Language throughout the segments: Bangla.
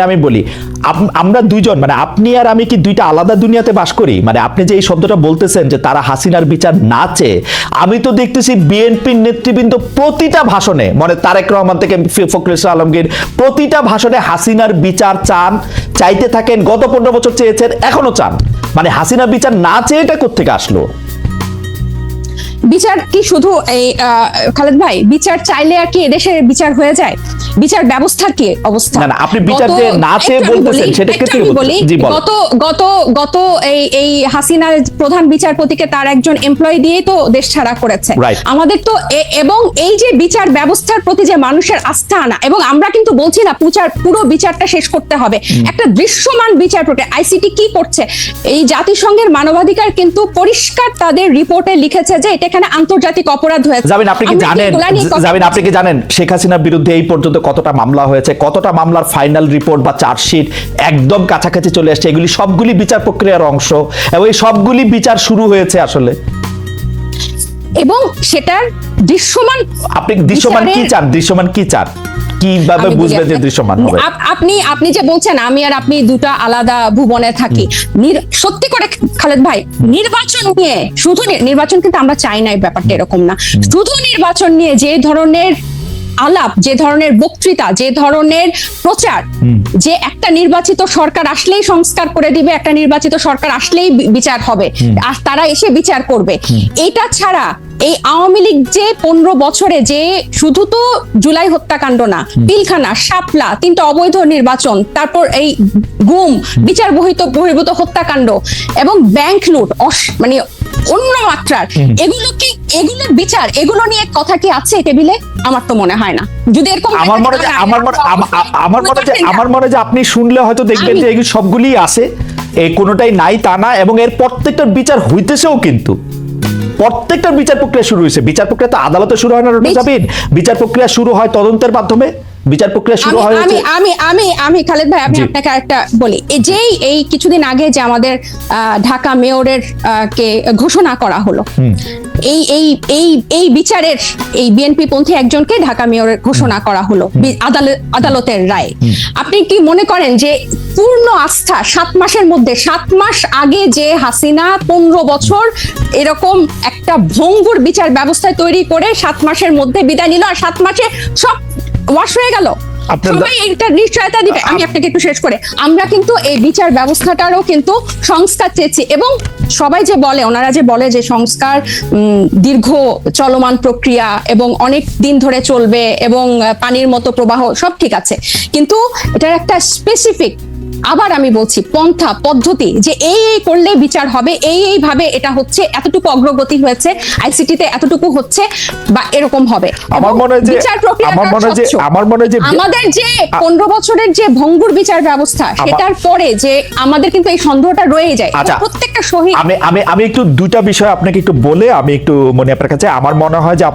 আমি বলি আমরা দুইজন মানে আপনি আর আমি কি দুইটা আলাদা দুনিয়াতে বাস করি? মানে আপনি যে এই শব্দটা বলতেছেন যে তারা হাসিনার বিচার না চেয়ে, আমি তো দেখতেছি বিএনপির নেতৃবৃন্দ প্রতিটা ভাষণে, মানে তারেক রহমান থেকে ফখরুল ইসলাম আলমগীর প্রতিটা ভাষণে হাসিনার বিচার চাইতে থাকেন। গত 15 বছর চেয়েছেন, এখনো চান। মানে হাসিনার বিচার না চেয়ে এটা কোত্থেকে আসলো? বিচার কি শুধু এই খালেদ ভাই, বিচার চাইলে আর কি এদেশের বিচার হয়ে যায়? বিচার ব্যবস্থার কি অবস্থা? না আপনি বিচার যে না চেয়ে বলতেছেন সেটা কি বলি? গত এই হাসিনা প্রধান বিচারপতিকে তার একজন এমপ্লয়ি দিয়ে তো দেশ ছাড়া করেছে। আমাদের তো এবং এই যে বিচার ব্যবস্থার প্রতি যে মানুষের আস্থা আনা, এবং আমরা কিন্তু বলছি না পুরো বিচারটা শেষ করতে হবে, একটা দৃশ্যমান বিচার প্রক্রিয়া। আইসিটি কি করছে? এই জাতিসংঘের মানবাধিকার কিন্তু পরিষ্কার তাদের রিপোর্টে লিখেছে যে এটা এখানে আন্তর্জাতিক অপরাধ হয়েছে। আপনি কি জানেন শেখ হাসিনার বিরুদ্ধে এই পর্যন্ত কতটা মামলা হয়েছে, কতটা মামলার ফাইনাল রিপোর্ট বা চার্জশিট একদম কাছাকাছি চলে আসছে? এগুলি সবগুলি বিচার প্রক্রিয়ার অংশ এবং এই সবগুলি বিচার শুরু হয়েছে আসলে। এবং সেটার দৃশ্যমান, আপনি দৃশ্যমান কি চান? কিভাবে বুঝবেন যে দৃশ্যমান হবে? আপনি যে বলছেন আমি আর আপনি দুটো আলাদা ভুবনে থাকি, সত্যি করে খালেদ ভাই, নির্বাচন নিয়ে শুধু নির্বাচন কিন্তু আমরা চাই না, ব্যাপারটা এরকম না। শুধু নির্বাচন নিয়ে যে ধরনের আলাপ, যে ধরনের বক্তৃতা, যে ধরনের প্রচার, যে একটা নির্বাচিত সরকার আসলেই সংস্কার করে দিবে, একটা নির্বাচিত সরকার আসলেই বিচার হবে, আর তারা এসে বিচার করবে, এটা ছাড়া এই আওয়ামী লীগ যে 15 বছরে যে শুধু তো জুলাই হত্যাকাণ্ড না, পিলখানা, শাপলা, 3টা অবৈধ নির্বাচন, তারপর এই গুম, বিচার বহির্ভূত হত্যাকাণ্ড এবং ব্যাংক লুট, মানে অন্য মাত্রার, এগুলোর বিচার, এগুলো নিয়ে কথা কি আছে টেবিলে? আমার তো মনে হয় না। যদি এরকম আমার মনে হয় আপনি শুনলে হয়তো দেখবেন যে এগুলো সবগুলি আছে, এই কোনোটাই নাই তা না, এবং এর প্রত্যেকটার বিচার হইতেছেও, কিন্তু প্রত্যেকটার বিচার প্রক্রিয়া শুরু হয়েছে। বিচার প্রক্রিয়া তো আদালতে শুরু হয় না, বিচার প্রক্রিয়া শুরু হয় তদন্তের মাধ্যমে, বিচার প্রক্রিয়া শুরু হয়। আমি খালেদ ভাই, আমি আপনাকে একটা বলি, যেই এই কিছুদিন আগে যে আমাদের ঢাকা মেয়রের কে ঘোষণা করা হলো, এই বিচারের এই বিএনপি পন্থী একজনকে ঢাকা মেয়রের ঘোষণা করা হলো আদালতের রায়। আপনি কি মনে করেন যে পূর্ণ আস্থা 7 মাসের মধ্যে, 7 মাস আগে যে হাসিনা 15 বছর এরকম একটা ভঙ্গুর বিচার ব্যবস্থা তৈরি করে 7 মাসের মধ্যে বিদায় নিল, আর 7 মাসে সব ওয়াশ হয়ে গেল, সবাই এটা নিশ্চয়তা দিবে? আমি আপনাকে একটু শেষ করে, আমরা কিন্তু এই বিচার ব্যবস্থাটারও কিন্তু সংস্কার চেয়েছি, এবং সবাই যে বলে, ওনারা যে বলে যে সংস্কার দীর্ঘ চলমান প্রক্রিয়া এবং অনেক দিন ধরে চলবে এবং পানির মতো প্রবাহ, সব ঠিক আছে, কিন্তু এটার একটা স্পেসিফিক, আবার আমি বলছি, পন্থা পদ্ধতি, যে এই করলে বিচার হবে, এই ভাবে এটা হচ্ছে, এতটুকু অগ্রগতি হয়েছে, আইসিটিতে এতটুকু হচ্ছে বা এরকম হবে। আমার মনে হয় যে আমাদের যে 15 বছরের যে ভঙ্গুর বিচার ব্যবস্থা, সেটার পরে যে আমাদের কিন্তু এই সন্দেহটা রয়ে যায় প্রত্যেকটা শহীদ। আমি একটু দুইটা বিষয় আপনাকে একটু বলে আমি একটু মনে আপনার কাছে, আমার মনে হয় যে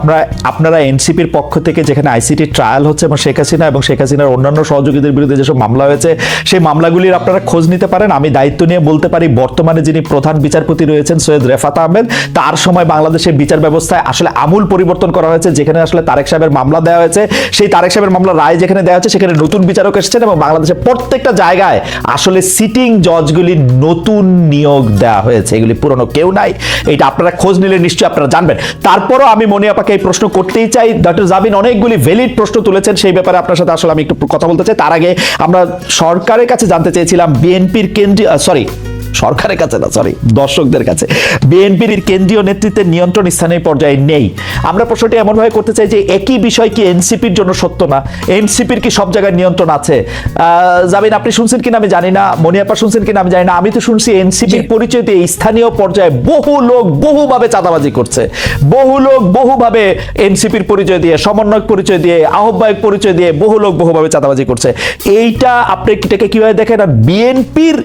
আপনারা এনসিপির পক্ষ থেকে যেখানে আইসিটি ট্রায়াল হচ্ছে এবং শেখ হাসিনার অন্যান্য সহযোগীদের বিরুদ্ধে যেসব মামলা হয়েছে, সেই মামলাগুলির আপনারা খোঁজ নিতে পারেন। আমি দায়িত্ব নিয়ে বলতে পারি, বর্তমানে যিনি প্রধান বিচারপতি রয়েছেন সৈয়দ রেফাত আহমেদ, তার সময় বাংলাদেশের বিচার ব্যবস্থায় আসলে আমূল পরিবর্তন করা হয়েছে। যেখানে আসলে তারেক সাহেবের মামলা দেওয়া হয়েছে, সেই তারেক সাহেবের মামলা রায় যেখানে দেওয়া হচ্ছে, সেখানে নতুন বিচারক এসেছেন এবং বাংলাদেশের প্রত্যেকটা জায়গায় আসলে সিটিং জজগুলির নতুন নিয়োগ দেওয়া হয়েছে, এগুলি পুরনো কেউ নাই। এটা আপনারা খোঁজ নিলে নিশ্চয়ই আপনারা জানবেন। তারপরও আমি মনি আপাকে এই প্রশ্ন করতেই চাই, ডক্টর জাবিন অনেকগুলি ভ্যালিড প্রশ্ন তুলেছেন, সেই ব্যাপারে আপনার সাথে আসলে আমি একটু কথা বলতে চাই। তার আগে আমরা সরকারের কাছে জানতে চেয়েছিলাম, বিএনপির কেন্দ্রীয় সরকারের কাছে না, দর্শকদের কাছে, বিএনপির কেন্দ্রীয় নেতৃত্বের নিয়ন্ত্রণ স্থানীয় পর্যায়ে নেই। আমরা প্রশ্নটি এমনভাবে করতে চাই যে একই বিষয় কি এনসিপির জন্য সত্য না? এনসিপির কি সব জায়গায় নিয়ন্ত্রণ আছে? জাবিন, আপনি শুনছেন কিনা আমি জানি না, মনিয়াপা শুনছেন কিনা আমি জানি না। আমি তো শুনছি এনসিপির পরিচয় দিয়ে স্থানীয় পর্যায়ে বহু লোক বহুভাবে চাঁদাবাজি করছে, বহু লোক বহুভাবে এনসিপির পরিচয় দিয়ে, সমন্বয়ক পরিচয় দিয়ে, আহ্বায়ক পরিচয় দিয়ে বহু লোক বহুভাবে চাঁদাবাজি করছে। এইটা আপনি এটাকে কিভাবে দেখেন? আর বিএনপির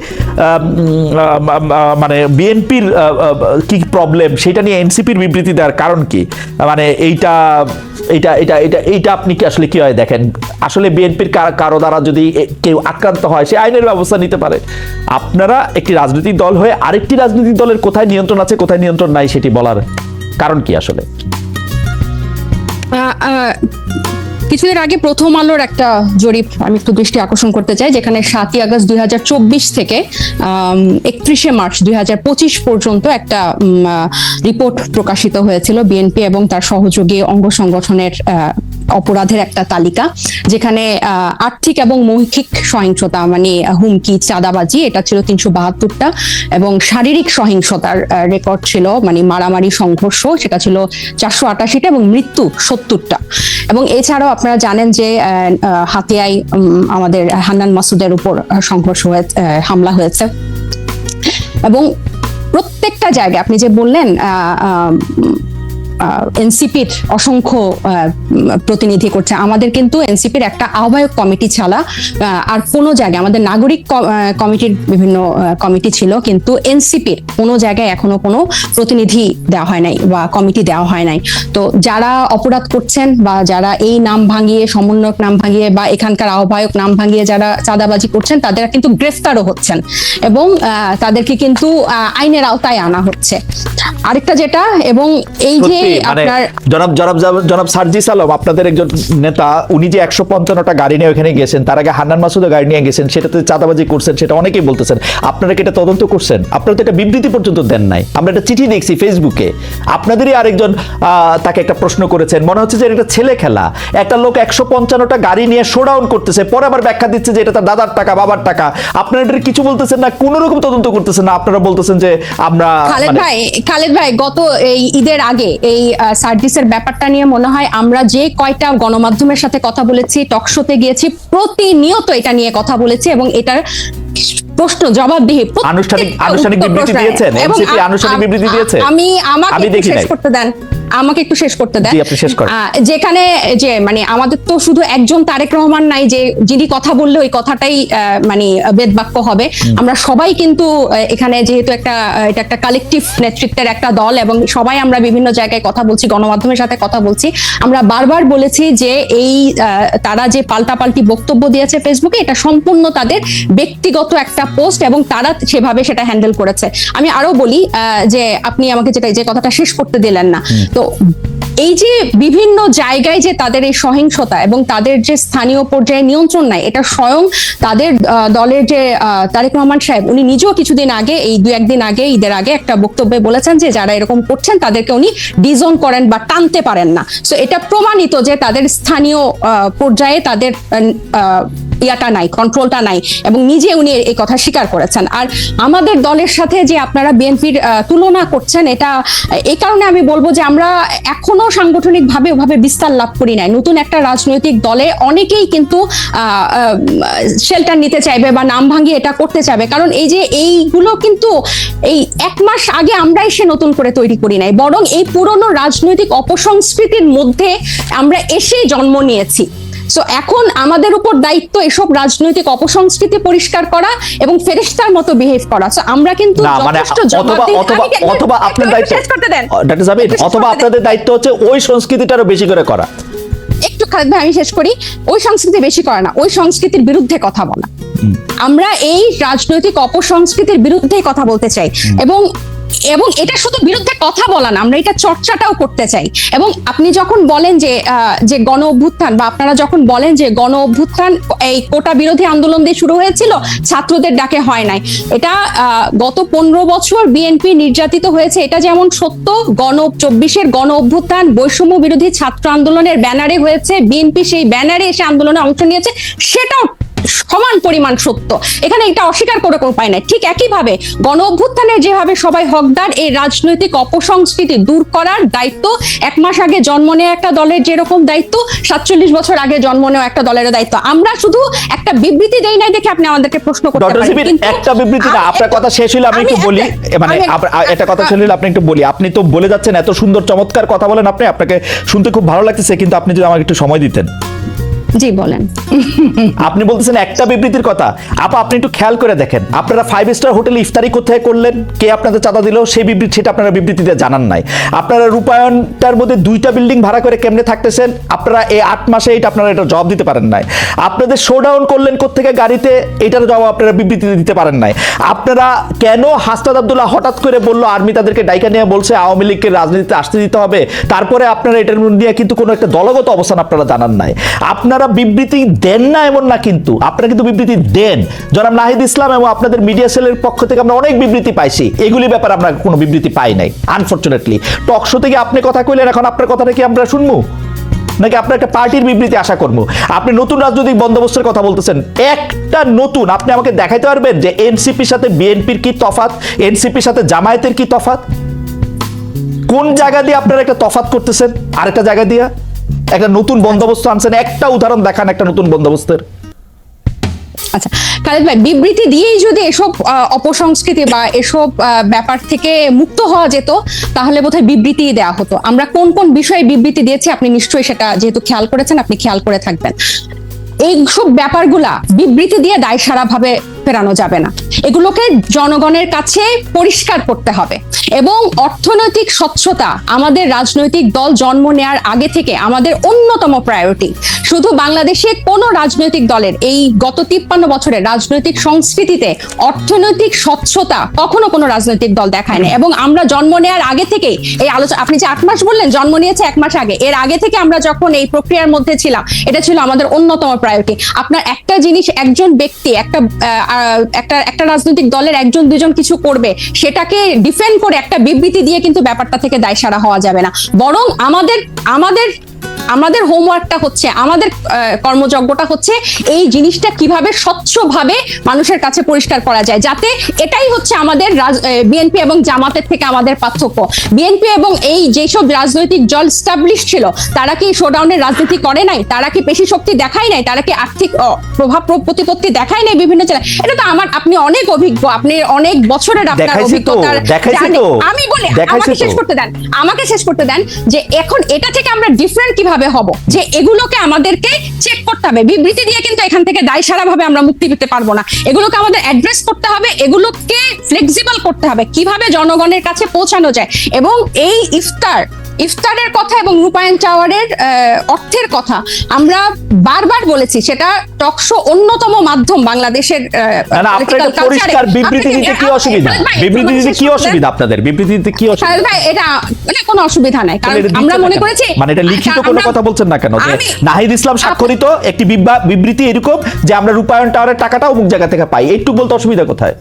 মানে বিএনপির কি প্রবলেম, সেটা নিয়ে এনসিপির বিবৃতি দেওয়ার কারণ কি? মানে এইটা আপনি কি আসলে কিভাবে দেখেন? আসলে বিএনপির কারো দ্বারা যদি কেউ আক্রান্ত হয়, সে আইনের ব্যবস্থা নিতে পারে। আপনারা একটি রাজনৈতিক দল হয়ে আরেকটি রাজনৈতিক দলের কোথায় নিয়ন্ত্রণ আছে কোথায় নিয়ন্ত্রণ নাই সেটি বলার কারণ কি আসলে? কিছুদিন আগে প্রথম আলোর একটা জরিপ আমি একটু দৃষ্টি আকর্ষণ করতে চাই, যেখানে 7ই আগস্ট 2024 থেকে 31শে মার্চ 2025 পর্যন্ত একটা রিপোর্ট প্রকাশিত হয়েছিল বিএনপি এবং তার সহযোগী অঙ্গ সংগঠনের অপরাধের একটা তালিকা, যেখানে আর্থিক এবং মৌখিক সহিংসতা মানে হুমকি, চাঁদাবাজি, এটা ছিল 372টা, এবং শারীরিক সহিংসতার রেকর্ড ছিল মানে মারামারি, সংঘর্ষ, সেটা ছিল 488টা, এবং মৃত্যু 70টা। এবং এছাড়াও আপনারা জানেন যে হাতিয়ায় আমাদের হান্নান মাসুদের উপর সংঘর্ষ হয়েছে, হামলা হয়েছে। এবং প্রত্যেকটা জায়গায় আপনি যে বললেন এনসিপির অসংখ্য প্রতিনিধি করছে, আমাদের কিন্তু এনসিপির একটা আহ্বায়ক কমিটি ছাড়া আর কোনো জায়গায়, আমাদের নাগরিক কমিটির বিভিন্ন কমিটি ছিল, কিন্তু এনসিপির কোনো জায়গায় এখনো কোনো প্রতিনিধি দেওয়া হয় নাই বা কমিটি দেওয়া হয় নাই। তো যারা অপরাধ করছেন বা যারা এই নাম ভাঙিয়ে, সমন্বয়ক নাম ভাঙিয়ে বা এখানকার আহ্বায়ক নাম ভাঙিয়ে যারা চাঁদাবাজি করছেন, তাদের কিন্তু গ্রেফতারও হচ্ছেন এবং তাদেরকে কিন্তু আইনের আওতায় আনা হচ্ছে। আরেকটা যেটা, এবং এই যে আপনার জনাব সার্জিস আলম, আপনাদের একজন নেতা, উনি যে 155টা গাড়ি নিয়ে ওখানে গেছেন, তার আগে হান্নান মাসুদের গাড়ি নিয়ে গেছেন, সেটাতে চাঁদাবাজি করছেন, সেটা অনেকেই বলতেছেন। আপনারা কি এটা তদন্ত করছেন? আপনারা তো এটা বিবৃতি পর্যন্ত দেন নাই, আমরা একটা চিঠি দেখছি ফেসবুকে। আপনাদেরই আরেকজন তাকে একটা প্রশ্ন করেছেন, মনে হচ্ছে যে এটা ছেলে খেলা। একটা লোক 155টা গাড়ি নিয়ে শোডাউন করতেছে, পরে আবার ব্যাখ্যা দিচ্ছে যে এটা তার দাদার টাকা, বাবার টাকা। আপনারা এটা কিছু বলতেছেন না, কোন রকম তদন্ত করতেছেন না, আপনারা বলতেছেন যে আমরা। খালেদ ভাই, গত এই ঈদের আগে এই সার্জিসের ব্যাপারটা নিয়ে মনে হয় আমরা যে কয়টা গণমাধ্যমের সাথে কথা বলেছি, টকশোতে গিয়েছি, প্রতিনিয়ত এটা নিয়ে কথা বলেছি এবং এটার প্রশ্ন জবাবদিহি আনুষ্ঠানিক বিবৃতি দিয়েছেন, এনসিপি আনুষ্ঠানিক বিবৃতি দিয়েছে। আমাকে শেষ করতে দেন, আমাকে একটু শেষ করতে দেন। যেখানে যে মানে আমাদের তো শুধু একজন তারেক রহমান নাই যে যিনি কথা বললে ওই কথাটাই মানে বেদবাক্য হবে। আমরা সবাই কিন্তু এখানে যেহেতু এটা একটা কালেকটিভ নেতৃত্বের একটা দল এবং সবাই আমরা বিভিন্ন জায়গায় কথা বলছি, গণমাধ্যমের সাথে কথা বলছি। আমরা বারবার বলেছি যে এই তারা যে পাল্টাপাল্টি বক্তব্য দিয়েছে ফেসবুকে, এটা সম্পূর্ণ তাদের ব্যক্তিগত একটা পোস্ট এবং তারা সেভাবে সেটা হ্যান্ডেল করেছে। আমি আরো বলি যে আপনি আমাকে যে কথাটা শেষ করতে দিলেন না, তো এই যে বিভিন্ন জায়গায় যে তাদের এই সহিংসতা এবং তাদের যে স্থানীয় পর্যায়ে নিয়ন্ত্রণ নাই, এটা স্বয়ং তাদের দলের যে তারেক রহমান সাহেব, উনি নিজেও কিছুদিন আগে, এই 2-1 দিন আগে, ঈদের আগে একটা বক্তব্যে বলেছেন যে যারা এরকম করছেন তাদেরকে উনি ডিজোন করেন বা টানতে পারেন না। সো এটা প্রমাণিত যে তাদের স্থানীয় পর্যায়ে তাদের ইয়াটা নাই, কন্ট্রোলটা নাই, এবং নিজে উনি এই কথা স্বীকার করেছেন। আর আমাদের দলের সাথে যে আপনারা বিএনপির তুলনা করছেন, এটা এই কারণে আমি বলবো যে আমরা এখনো সাংগঠনিক ভাবে ওভাবে বিস্তার লাভ করি নাই। নতুন একটা রাজনৈতিক দলে অনেকেই কিন্তু শেল্টার নিতে চাইবে বা নাম ভাঙিয়ে এটা করতে চাইবে, কারণ এই যে এইগুলো কিন্তু এই 1 মাস আগে আমরা এসে নতুন করে তৈরি করি নাই, বরং এই পুরনো রাজনৈতিক অপসংস্কৃতির মধ্যে আমরা এসে জন্ম নিয়েছি। সো এখন আমাদের উপর দায়িত্ব এসব রাজনৈতিক অপসংস্কৃতি পরিষ্কার করা এবং ফেরেশতার মতো বিহেভ করা। সো আমরা কিন্তু অথবা আপনার দায়িত্ব, ডক্টর জামিল, অথবা আপনাদের দায়িত্ব হচ্ছে ওই সংস্কৃতিটারও বেশি করে করা। একটু খালেদ ভাই আমি শেষ করি। ওই সংস্কৃতি বেশি করা না, ওই সংস্কৃতির বিরুদ্ধে কথা বলা। আমরা এই রাজনৈতিক অপসংস্কৃতির বিরুদ্ধে কথা বলতে চাই এবং এটা শুধু বিরুদ্ধে কথা বলা না, আমরা এটা চর্চাটাও করতে চাই। এবং আপনি যখন বলেন যে গণ অভ্যুত্থান, বা আপনারা যখন বলেন যে গণ অভ্যুত্থান এই কোটা বিরোধী আন্দোলন দিয়ে শুরু হয়েছিল, ছাত্রদের ডাকে হয় নাই, এটা গত 15 বছর বিএনপি নির্যাতিত হয়েছে, এটা যেমন সত্য। 24-এর গণ অভ্যুত্থান বৈষম্য বিরোধী ছাত্র আন্দোলনের ব্যানারে হয়েছে, বিএনপি সেই ব্যানারে এসে আন্দোলনে অংশ নিয়েছে, সেটাও সমান পরিমাণ সত্য। এখানে এটা অস্বীকার করে কোনো উপায় নাই। ঠিক একইভাবে গণ অভ্যুত্থানের যেভাবে সবাই হকদার, এই রাজনৈতিক অপসংস্কৃতি দূর করার দায়িত্ব 1 মাস আগে জন্ম নেওয়া একটা দলের যেরকম দায়িত্ব, 47 বছর আগে জন্ম নেওয়া একটা দলের দায়িত্ব। আমরা শুধু একটা বিবৃতি দেই নাই দেখে আপনি আমাদেরকে প্রশ্ন করতে পারেন। একটা বিবৃতি না, আপনার কথা শেষ হইলে আমি একটু বলি, মানে একটা কথা শেষ হইলে আপনি একটু বলি। আপনি তো বলে যাচ্ছেন, এত সুন্দর চমৎকার কথা বলেন আপনি, আপনাকে শুনতে খুব ভালো লাগতেছে, কিন্তু আপনি যদি আমাকে একটু সময় দিতেন। জি বলেন। আপনি বলতেছেন একটা বিবৃতির কথা। আপা আপনি একটু খেয়াল করে দেখেন, আপনারা 5 স্টার হোটেলে ইফতারি কোথায় করলেন, কে আপনাদের চাঁদা দিল, সেই বিবৃতি সেটা আপনারা বিবৃতিতে জানান নাই। আপনারা রূপায়ণটার মধ্যে 2টা বিল্ডিং ভাড়া করে কেমনে থাকতেছেন, আপনারা এই 8 মাসে এটা আপনারা এটা জবাব দিতে পারেন নাই। আপনাদের শোডাউন করলেন কোত্থেকে গাড়িতে, এটার জবাব আপনারা বিবৃতিতে দিতে পারেন নাই। আপনারা কেন হাসনাত আব্দুল্লাহ হঠাৎ করে বললো আর্মি তাদেরকে ডাইকা নিয়ে বলছে আওয়ামী লীগকে রাজনীতিতে আসতে দিতে হবে, তারপরে আপনারা এটার নিয়ে কিন্তু কোনো একটা দলগত অবস্থান আপনারা জানান নাই। আপনারা বিবৃতি দেন না এমন না, কিন্তু আপনারা কিন্তু বিবৃতি দেন। জনাব নাহিদ ইসলাম এবং আপনাদের মিডিয়া সেলের পক্ষ থেকে আমরা অনেক বিবৃতি পাইছি, এগুলি ব্যাপারে আমরা কোনো বিবৃতি পাই নাই আনফরচুনেটলি। টক শো থেকে আপনি কথা কইলেন, এখন আপনার কথাটা কি আমরা শুনবো নাকি আপনার একটা পার্টির বিবৃতি আশা করবো? আপনি নতুন রাজনৈতিক বন্দোবস্তের কথা বলতেছেন, একটা নতুন আপনি আমাকে দেখাইতে পারবেন যে এনসিপির সাথে বিএনপির কি তফাৎ, এনসিপির সাথে জামায়াতের কি তফাৎ? কোন জায়গা দিয়ে আপনারা একটা তফাৎ করতেছেন আরেকটা জায়গা দিয়ে একটা নতুন বন্দোবস্ত আনছেন? একটা উদাহরণ দেখান একটা নতুন বন্দোবস্তের। আচ্ছা খালেদ ভাই, বিবৃতি দিয়েই যদি এসব অপসংস্কৃতি বা এসব ব্যাপার থেকে মুক্ত হওয়া যেত তাহলে বোধহয় বিবৃতি দেওয়া হতো। আমরা কোন কোন বিষয়ে বিবৃতি দিয়েছি আপনি নিশ্চয়ই সেটা যেহেতু খেয়াল করেছেন, আপনি খেয়াল করে থাকবেন। এইসব ব্যাপারগুলা বিবৃতি দিয়ে দায়সারা ভাবে ফেরানো যাবে না, এগুলোকে জনগণের কাছে পরিষ্কার করতে হবে। এবং অর্থনৈতিক স্বচ্ছতা আমাদের রাজনৈতিক দল জন্ম নেওয়ার আগে থেকে আমাদের অন্যতম প্রায়োরিটি। শুধু বাংলাদেশে কোনো রাজনৈতিক দলের এই গত 53 বছরের রাজনৈতিক সংস্কৃতিতে অর্থনৈতিক স্বচ্ছতা কখনো কোনো রাজনৈতিক দল দেখায় না। এবং আমরা জন্ম নেওয়ার আগে থেকেই এই আলোচনা, আপনি যে 8 মাস বললেন, জন্ম নিয়েছে 1 মাস আগে, এর আগে থেকে আমরা যখন এই প্রক্রিয়ার মধ্যে ছিলাম, এটা ছিল আমাদের অন্যতম প্রায়োরিটি। আপনার একটা জিনিস, একজন ব্যক্তি একটা রাজনৈতিক দলের 1-2 জন কিছু করবে, সেটাকে ডিফেন্ড করে একটা বিবৃতি দিয়ে কিন্তু ব্যাপারটা থেকে দায়সারা হওয়া যাবে না। বরং আমাদের হোমওয়ার্কটা হচ্ছে, আমাদের কর্মযজ্ঞটা হচ্ছে এই জিনিসটা কিভাবে স্বচ্ছভাবে মানুষের কাছে পরিষ্কার করা যায়, যাতে এটাই হচ্ছে আমাদের বিএনপি এবং জামাতের থেকে আমাদের পার্থক্য। বিএনপি এবং এই যেসব রাজনৈতিক দল স্টাবলিশ ছিল, তারা কি শোডাউনের রাজনীতি করে নাই? তারা কি পেশি শক্তি দেখায় নাই? তারা কি আর্থিক প্রভাব প্রতিপত্তি দেখায় নাই বিভিন্ন জেলায়? এটা তো আপনি অনেক অভিজ্ঞ, আপনি অনেক বছরের আপনার অভিজ্ঞতার। আমি বলি, আমাকে শেষ করতে দেন যে এখন এটা থেকে আমরা ডিফারেন্ট কিভাবে হব, যে এগুলোকে আমাদেরকে চেক করতে হবে। বিবৃতি দিয়ে কিন্তু এখান থেকে দায়সারা ভাবে আমরা মুক্তি পেতে পারবো না। এগুলোকে আমাদের অ্যাড্রেস করতে হবে, এগুলোকে ফ্লেক্সিবল করতে হবে, কিভাবে জনগণের কাছে পৌঁছানো যায়। এবং এই ইফতারের কথা এবং রূপায়ণ টাওয়ারের অর্থের কথা আমরা বারবার বলেছি, সেটা টকশো অন্যতম মাধ্যম বাংলাদেশের পরিষ্কার বিবৃতি দিতে কি অসুবিধা? বিবৃতি দিতে কি অসুবিধা আপনাদের? বিবৃতি দিতে কি অসুবিধা? ভাই এটা কোনো অসুবিধা নাই, কারণ আমরা মনে করেছি, মানে এটা লিখিত কোনো কথা বলছেন না কেন? যে নাহিদ ইসলাম স্বাক্ষরিত একটি বিবৃতি এরকম যে আমরা রূপায়ণ টাওয়ারের টাকাটা অমুক জায়গা থেকে পাই, একটু বলতে অসুবিধা কোথায়?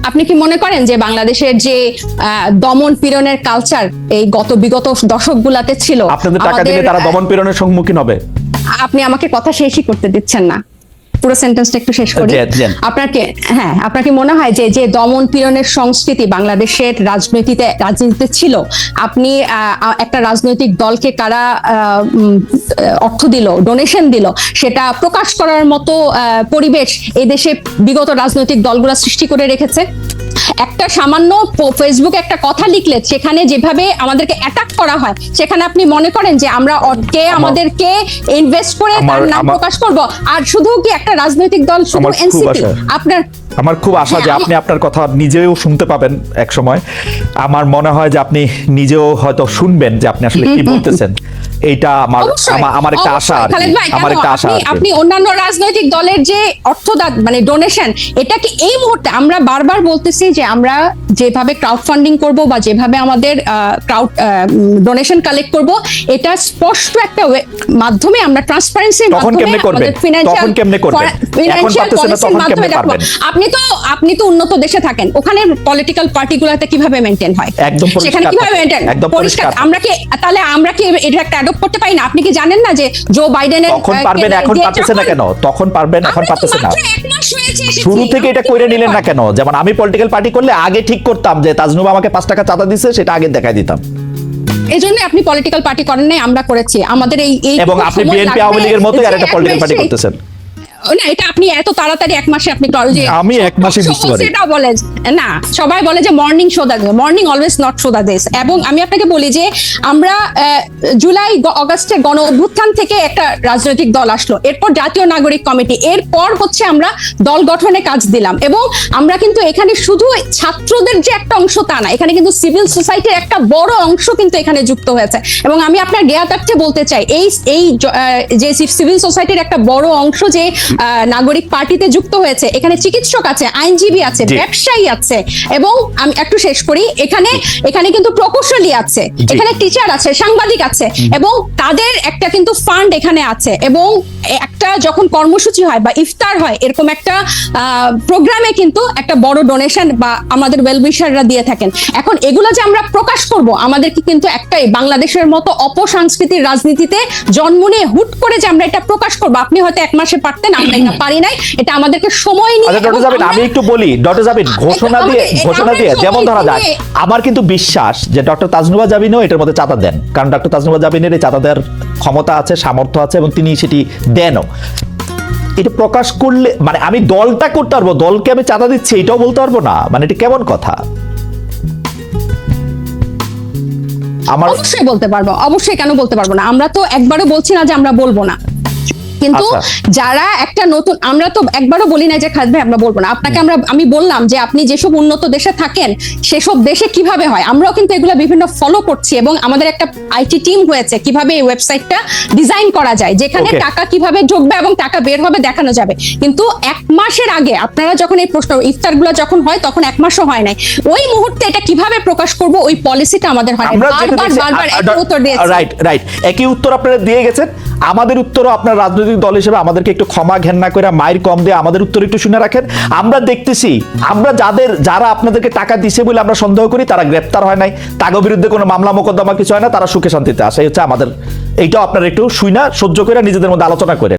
আপনি কি মনে করেন যে বাংলাদেশের যে দমন পীড়নের কালচার এই বিগত দশকগুলোতে ছিল, আপনাদের টাকা দিলে তারা দমন পীড়নের সম্মুখীন হবে? আপনি আমাকে কথা শেষই করতে দিচ্ছেন না, পুরো সেন্টেন্সটা একটু শেষ করি। আপনার কি মনে হয় যে দমন পীড়নের সংস্কৃতি বাংলাদেশের রাজনীতিতে ছিল, আপনি একটা রাজনৈতিক দলকে কারা অর্থ দিল, ডোনেশন দিল, সেটা প্রকাশ করার মতো পরিবেশ এই দেশে বিগত রাজনৈতিক দলগুলো সৃষ্টি করে রেখেছে? একটা সামান্য ফেসবুকে একটা কথা লিখলে সেখানে যেভাবে আমাদেরকে অ্যাটাক করা হয়, সেখানে আপনি মনে করেন যে আমরা আমাদেরকে ইনভেস্ট করে তার নাম প্রকাশ করব? আর শুধু কি একটা রাজনৈতিক দল, শুধু এনসিপি? আমার খুব আশা যে আপনি আপনার কথা নিজেও শুনতে পাবেন এক সময়। আমার মনে হয় যে আপনি নিজেও হয়তো শুনবেন যে আপনি আসলে কি বলতেছেন। এইটা আমার একটা আশা, আমার একটা আশা। আপনি অন্যান্য রাজনৈতিক দলের যে অর্থদান মানে ডোনেশন, এটা কি এই মুহূর্তে আমরা বারবার বলতেছি যে আমরা যেভাবে ক্রাউড ফান্ডিং করব বা যেভাবে আমাদের ক্রাউড ডোনেশন কালেক্ট করব, এটা স্পষ্ট একটা মাধ্যমে আমরা ট্রান্সপারেন্সির মাধ্যমে আমাদের ফিনান্সিয়াল মাধ্যমে। আপনি তো উন্নত দেশে থাকেন, ওখানে পলিটিক্যাল পার্টিগুলোতে কিভাবে মেইনটেইন হয়, একদম সেখানে কিভাবে মেইনটেইন পরিষ্কার। আমরা কি এটা একটা অ্যাডপ্ট করতে পারি না? আপনি কি জানেন না যে জো বাইডেনের তখন পারবেন, এখন পারতেছে না কেন? তখন পারবেন, এখন পারতেছে না। শুরু থেকে এটা কইরে নিলেন না কেন? যেমন আমি পলিটিক্যাল পার্টি করলে আগে ঠিক করতাম যে তাজনুবা আমাকে 5 টাকা চাঁদা দিছে, সেটা আগে দেখাই দিতাম। এজন্য আপনি পলিটিক্যাল পার্টি করেন নাই, আমরা করেছি। আমাদের এই এবং আপনি বিএনপি আওয়ামী লীগের মতোই আর একটা পলিটিক্যাল পার্টি করতেছেন। না, এটা আপনি এত তাড়াতাড়ি এক মাসে আপনি যে আমি এক মাসে বুঝতে পারি। সেটা বলে না, সবাই বলে যে morning show the morning always not show the this. এবং আমি আপনাকে বলি যে আমরা জুলাই অগাস্টে গণ অভ্যুত্থান থেকে একটা রাজনৈতিক দল আসলো, এরপর জাতীয় নাগরিক কমিটি, এরপর হচ্ছে আমরা দল গঠনে কাজ দিলাম। এবং আমরা কিন্তু এখানে শুধু ছাত্রদের যে একটা অংশ তা না, এখানে কিন্তু সিভিল সোসাইটির একটা বড় অংশ কিন্তু এখানে যুক্ত হয়েছে। এবং আমি আপনার জ্ঞাতার্থে বলতে চাই, এই যে সিভিল সোসাইটির একটা বড় অংশ যে নাগরিক পার্টিতে যুক্ত হয়েছে, এখানে চিকিৎসক আছে, আইনজীবী আছে, ব্যবসায়ী আছে, এবং আমি একটু শেষ করি, এখানে কিন্তু প্রকৌশলী আছে, এখানে টিচার আছে, সাংবাদিক আছে, এবং তাদের একটা কিন্তু ফান্ড এখানে আছে। এবং একটা যখন কর্মসূচি হয় বা ইফতার হয়, এরকম একটা প্রোগ্রামে কিন্তু একটা বড় ডোনেশন বা আমাদের ওয়েলউইশাররা দিয়ে থাকেন। এখন এগুলো যে আমরা প্রকাশ করব, আমাদেরকে কিন্তু একটাই, বাংলাদেশের মতো অপসংস্কৃতির রাজনীতিতে জন্ম নিয়ে হুট করে যে আমরা এটা প্রকাশ করব, আপনি হয়তো এক মাসে পারতেন, আমরা এটা পারি নাই, এটা আমাদেরকে সময় নিয়ে। আচ্ছা ডক্টর জাবিন, আমি একটু বলি, ডক্টর জাবিন ঘোষণা দিয়ে যেমন ধরা যায়, আমার কিন্তু বিশ্বাস যে ডক্টর তাজনুবা জাবিনও এটার মধ্যে চাঁদা দেন, কারণ ডক্টর তাজনুবা জাবিনের এই চাঁদা দেওয়ার ক্ষমতা আছে, সামর্থ্য আছে, এবং তিনি সেটি দেনও। এটা প্রকাশ করলে মানে আমি দলটা করতে পারবো, দলকে আমি চাঁদা দিচ্ছি এটাও বলতে পারবো না, মানে এটা কেমন কথা? আমার অবশ্যই বলতে পারবো, অবশ্যই, কেন বলতে পারবো না? আমরা তো একবারও বলছি না যে আমরা বলবো না, কিন্তু যারা একটা নতুন, আমরা তো একবারও বলি না যে খাদ ভাই আমরা বলবো না। আপনাকে আমি বললাম যে আপনি যেসব উন্নত দেশে থাকেন সেসব দেশে কিভাবে হয়, আমরাও কিন্তু এগুলো বিভিন্ন ফলো করছি, এবং আমাদের একটা আইটি টিম হয়েছে কিভাবে এই ওয়েবসাইটটা ডিজাইন করা যায়, যেখানে টাকা কিভাবে ঢুকবে এবং টাকা বের হবে দেখানো যাবে। কিন্তু এক মাসের আগে আপনারা যখন এই প্রশ্ন ইফতারগুলো যখন হয়, তখন এক মাসও হয় নাই, ওই মুহূর্তে এটা কিভাবে প্রকাশ করব ওই পলিসিটা আমাদের হয় বারবার একই উত্তর দিয়েছে। রাইট, একই উত্তর আপনারা দিয়ে গেছেন। আমাদের উত্তরও আপনার রাজনৈতিক দল হিসেবে আমাদেরকে একটু ক্ষমা ঘেন্না করে মায়ের কম দিয়ে আমাদের উত্তর একটু শুনে রাখেন। আমরা দেখতেছি, আমরা যারা আপনাদেরকে টাকা দিছে বলে আমরা সন্দেহ করি, তারা গ্রেপ্তার হয় নাই, তাদের বিরুদ্ধে কোনো মামলা মোকদ্দমা কিছু হয় না, তারা সুখে শান্তিতে আসে, হচ্ছে আমাদের। এইটাও আপনারা একটু শুইনা সহ্য করে নিজেদের মধ্যে আলোচনা করে